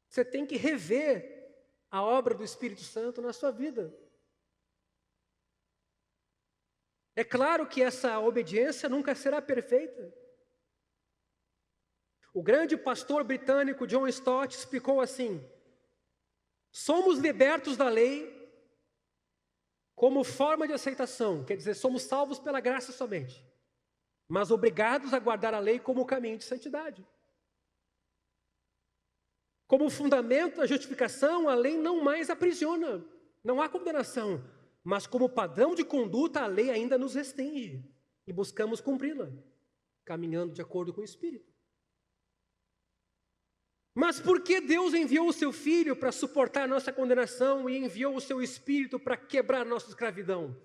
você tem que rever a obra do Espírito Santo na sua vida. É claro que essa obediência nunca será perfeita. O grande pastor britânico John Stott explicou assim: somos libertos da lei como forma de aceitação, quer dizer, somos salvos pela graça somente, mas obrigados a guardar a lei como caminho de santidade. Como fundamento da justificação, a lei não mais aprisiona, não há condenação, mas como padrão de conduta, a lei ainda nos restringe e buscamos cumpri-la, caminhando de acordo com o Espírito. Mas por que Deus enviou o seu Filho para suportar a nossa condenação e enviou o seu Espírito para quebrar nossa escravidão?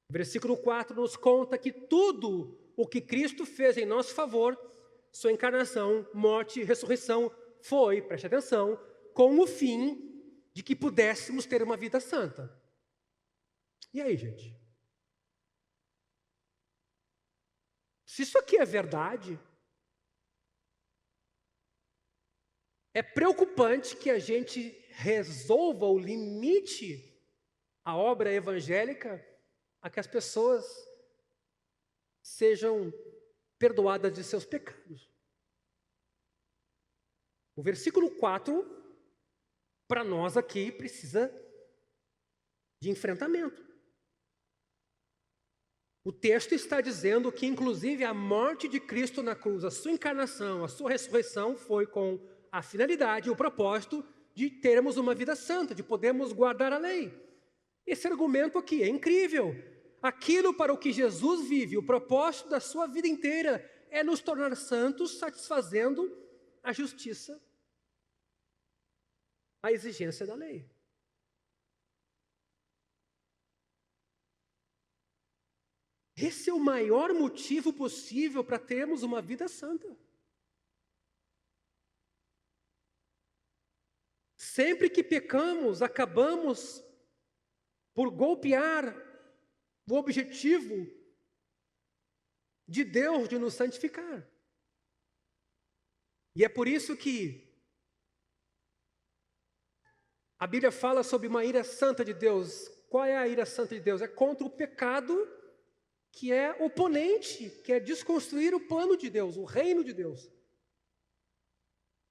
Versículo 4 nos conta que tudo o que Cristo fez em nosso favor, sua encarnação, morte e ressurreição, foi, preste atenção, com o fim de que pudéssemos ter uma vida santa. E aí, gente? Se isso aqui é verdade, é preocupante que a gente resolva ou limite a obra evangélica a que as pessoas sejam perdoadas de seus pecados. O versículo 4, para nós aqui, precisa de enfrentamento. O texto está dizendo que, inclusive, a morte de Cristo na cruz, a sua encarnação, a sua ressurreição foi com a finalidade, o propósito de termos uma vida santa, de podermos guardar a lei. Esse argumento aqui é incrível. Aquilo para o que Jesus vive, o propósito da sua vida inteira, é nos tornar santos, satisfazendo a justiça, a exigência da lei. Esse é o maior motivo possível para termos uma vida santa. Sempre que pecamos, acabamos por golpear o objetivo de Deus de nos santificar. E é por isso que a Bíblia fala sobre uma ira santa de Deus. Qual é a ira santa de Deus? É contra o pecado que é oponente, que é desconstruir o plano de Deus, o reino de Deus.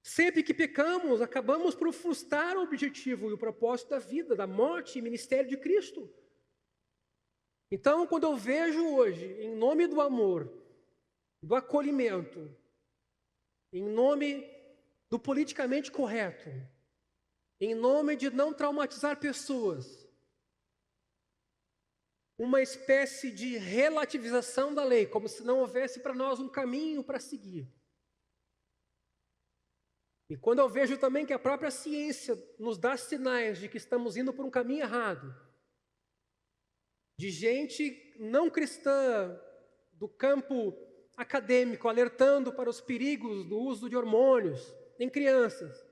Sempre que pecamos, acabamos por frustrar o objetivo e o propósito da vida, da morte e ministério de Cristo. Então, quando eu vejo hoje, em nome do amor, do acolhimento, em nome do politicamente correto, em nome de não traumatizar pessoas, uma espécie de relativização da lei, como se não houvesse para nós um caminho para seguir. E quando eu vejo também que a própria ciência nos dá sinais de que estamos indo por um caminho errado, de gente não cristã do campo acadêmico, alertando para os perigos do uso de hormônios em crianças,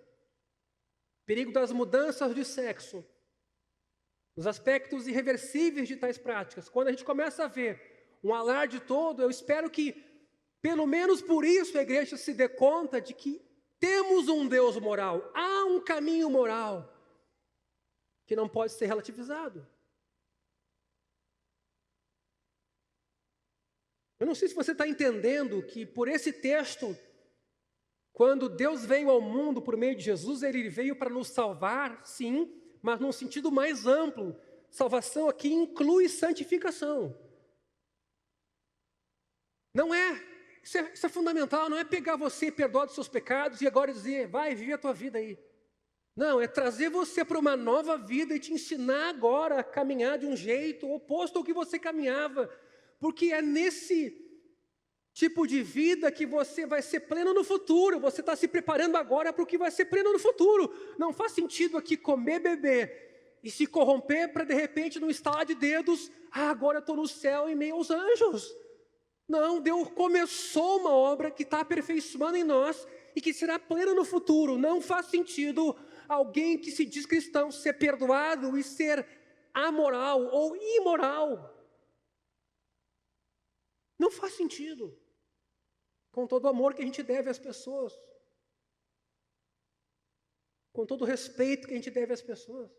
perigo das mudanças de sexo, os aspectos irreversíveis de tais práticas. Quando a gente começa a ver um alarde todo, eu espero que, pelo menos por isso, a igreja se dê conta de que temos um Deus moral, há um caminho moral que não pode ser relativizado. Eu não sei se você está entendendo que por esse texto, quando Deus veio ao mundo por meio de Jesus, Ele veio para nos salvar, sim, mas num sentido mais amplo. Salvação aqui inclui santificação. Não é, isso é fundamental, não é pegar você e perdoar dos seus pecados e agora dizer, vai, vive a tua vida aí. Não, é trazer você para uma nova vida e te ensinar agora a caminhar de um jeito oposto ao que você caminhava. Porque é nesse tipo de vida que você vai ser pleno no futuro. Você está se preparando agora para o que vai ser pleno no futuro. Não faz sentido aqui comer, beber e se corromper para de repente, num estalar de dedos, agora eu estou no céu em meio aos anjos. Não, Deus começou uma obra que está aperfeiçoando em nós e que será plena no futuro. Não faz sentido alguém que se diz cristão ser perdoado e ser amoral ou imoral. Não faz sentido. Com todo o amor que a gente deve às pessoas. Com todo o respeito que a gente deve às pessoas.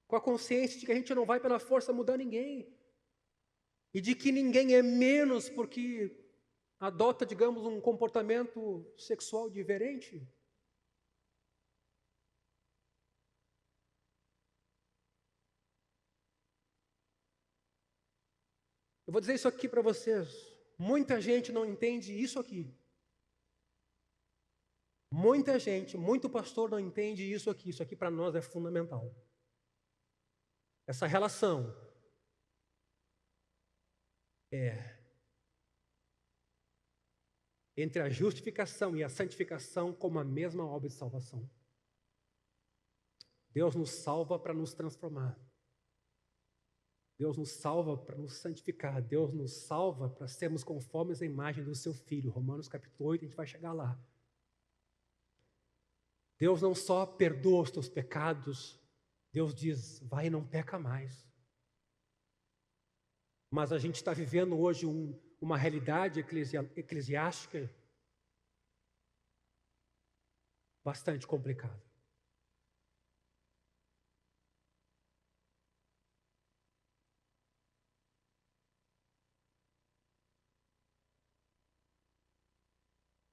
Com a consciência de que a gente não vai pela força mudar ninguém. E de que ninguém é menos porque adota, digamos, um comportamento sexual diferente. Eu vou dizer isso aqui para vocês. Muita gente não entende isso aqui. Muita gente, muito pastor não entende isso aqui. Isso aqui para nós é fundamental. Essa relação entre a justificação e a santificação como a mesma obra de salvação. Deus nos salva para nos transformar. Deus nos salva para nos santificar. Deus nos salva para sermos conformes à imagem do seu Filho. Romanos capítulo 8, a gente vai chegar lá. Deus não só perdoa os teus pecados, Deus diz, vai e não peca mais. Mas a gente está vivendo hoje uma realidade eclesiástica bastante complicada.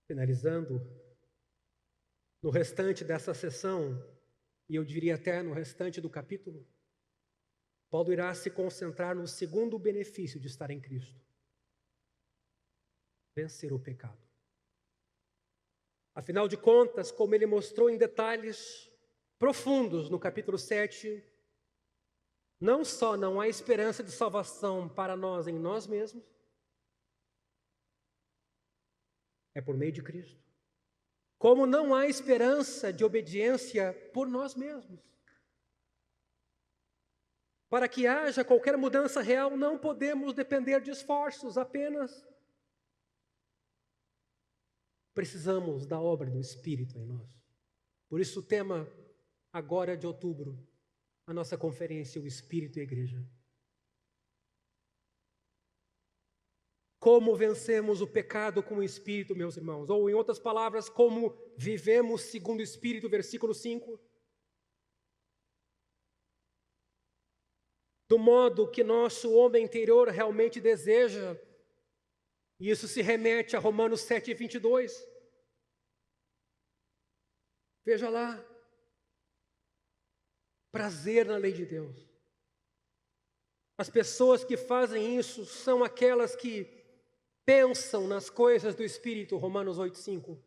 Finalizando, no restante dessa sessão, e eu diria até no restante do capítulo, Paulo irá se concentrar no segundo benefício de estar em Cristo: vencer o pecado. Afinal de contas, como ele mostrou em detalhes profundos no capítulo 7, não só não há esperança de salvação para nós em nós mesmos, é por meio de Cristo. Como não há esperança de obediência por nós mesmos. Para que haja qualquer mudança real, não podemos depender de esforços apenas. Precisamos da obra do Espírito em nós. Por isso o tema agora de outubro, a nossa conferência, o Espírito e a Igreja. Como vencemos o pecado com o Espírito, meus irmãos? Ou, em outras palavras, como vivemos segundo o Espírito, versículo 5. Do modo que nosso homem interior realmente deseja. E isso se remete a Romanos 7, 22. Veja lá. Prazer na lei de Deus. As pessoas que fazem isso são aquelas que pensam nas coisas do Espírito, Romanos 8:5.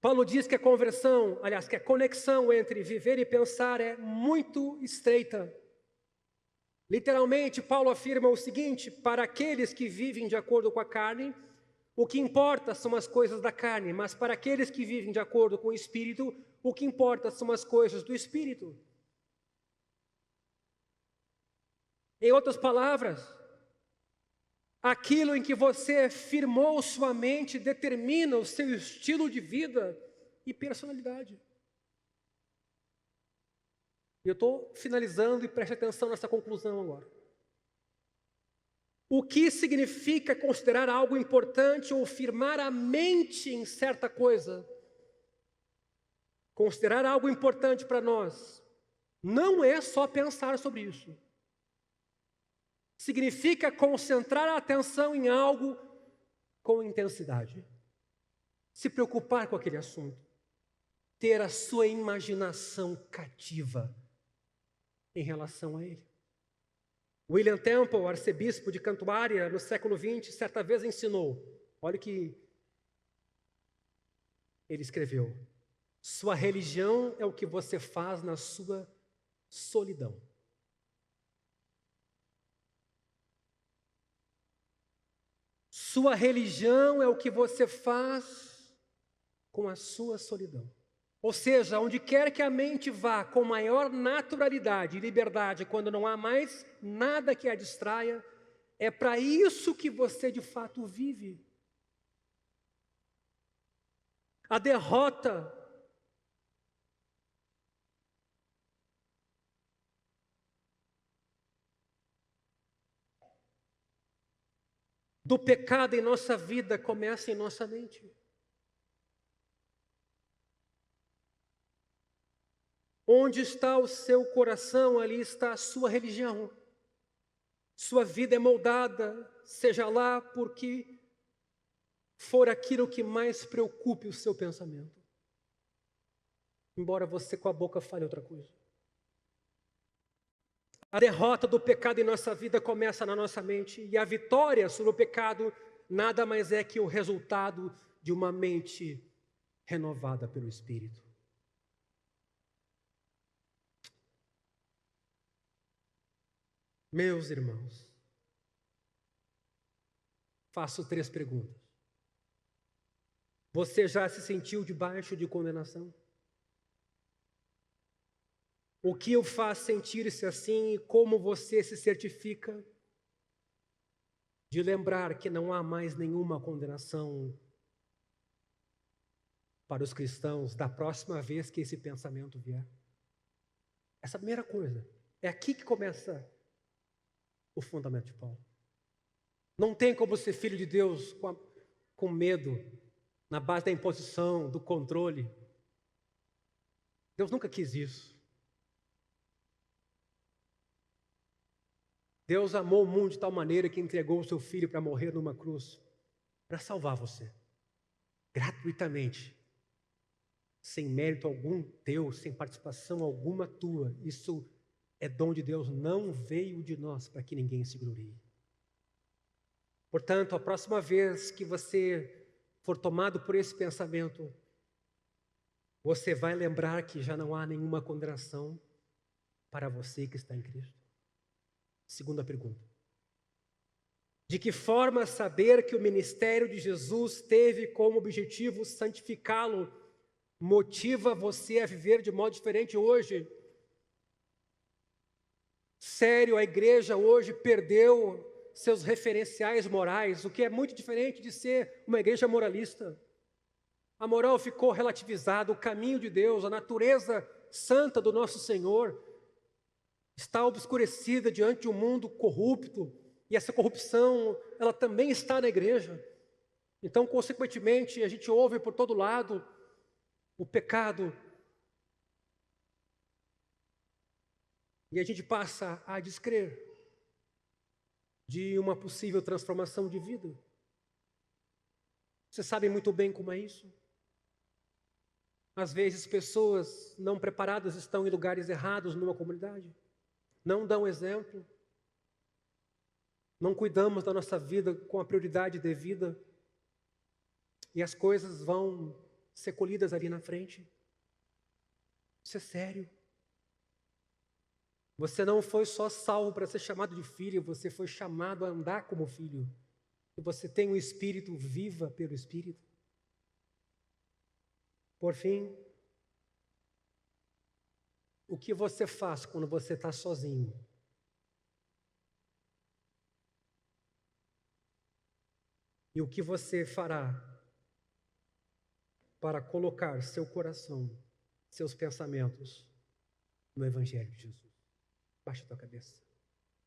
Paulo diz que a conversão, aliás, que a conexão entre viver e pensar é muito estreita. Literalmente, Paulo afirma o seguinte: para aqueles que vivem de acordo com a carne, o que importa são as coisas da carne, mas para aqueles que vivem de acordo com o Espírito, o que importa são as coisas do Espírito. Em outras palavras, Aquilo em que você firmou sua mente determina o seu estilo de vida e personalidade. E eu estou finalizando e preste atenção nessa conclusão agora. O que significa considerar algo importante ou firmar a mente em certa coisa? Considerar algo importante para nós não é só pensar sobre isso. Significa concentrar a atenção em algo com intensidade. Se preocupar com aquele assunto. Ter a sua imaginação cativa em relação a ele. William Temple, arcebispo de Cantuária, no século XX, certa vez ensinou. Olha o que ele escreveu. Sua religião é o que você faz na sua solidão. Sua religião é o que você faz com a sua solidão. Ou seja, onde quer que a mente vá com maior naturalidade e liberdade, quando não há mais nada que a distraia, é para isso que você de fato vive. A derrota do pecado em nossa vida começa em nossa mente. Onde está o seu coração, ali está a sua religião. Sua vida é moldada, seja lá porque for aquilo que mais preocupe o seu pensamento. Embora você com a boca fale outra coisa. A derrota do pecado em nossa vida começa na nossa mente, e a vitória sobre o pecado nada mais é que o resultado de uma mente renovada pelo Espírito. Meus irmãos, faço 3 perguntas. Você já se sentiu debaixo de condenação? O que o faz sentir-se assim e como você se certifica de lembrar que não há mais nenhuma condenação para os cristãos da próxima vez que esse pensamento vier? Essa primeira coisa, é aqui que começa o fundamento de Paulo. Não tem como ser filho de Deus com medo, na base da imposição, do controle. Deus nunca quis isso. Deus amou o mundo de tal maneira que entregou o seu Filho para morrer numa cruz, para salvar você, gratuitamente, sem mérito algum teu, sem participação alguma tua. Isso é dom de Deus, não veio de nós para que ninguém se glorie. Portanto, a próxima vez que você for tomado por esse pensamento, você vai lembrar que já não há nenhuma condenação para você que está em Cristo. Segunda pergunta. De que forma saber que o ministério de Jesus teve como objetivo santificá-lo motiva você a viver de modo diferente hoje? Sério, a igreja hoje perdeu seus referenciais morais, o que é muito diferente de ser uma igreja moralista. A moral ficou relativizada, o caminho de Deus, a natureza santa do nosso Senhor está obscurecida diante de um mundo corrupto, e essa corrupção, ela também está na igreja. Então, consequentemente, a gente ouve por todo lado o pecado, e a gente passa a descrer de uma possível transformação de vida. Vocês sabem muito bem como é isso. Às vezes, pessoas não preparadas estão em lugares errados numa comunidade, não dão exemplo, não cuidamos da nossa vida com a prioridade devida, e as coisas vão ser colhidas ali na frente. Isso é sério. Você não foi só salvo para ser chamado de filho, você foi chamado a andar como filho. E você tem um espírito, viva pelo Espírito. Por fim, o que você faz quando você está sozinho? E o que você fará para colocar seu coração, seus pensamentos no Evangelho de Jesus? Baixa a tua cabeça.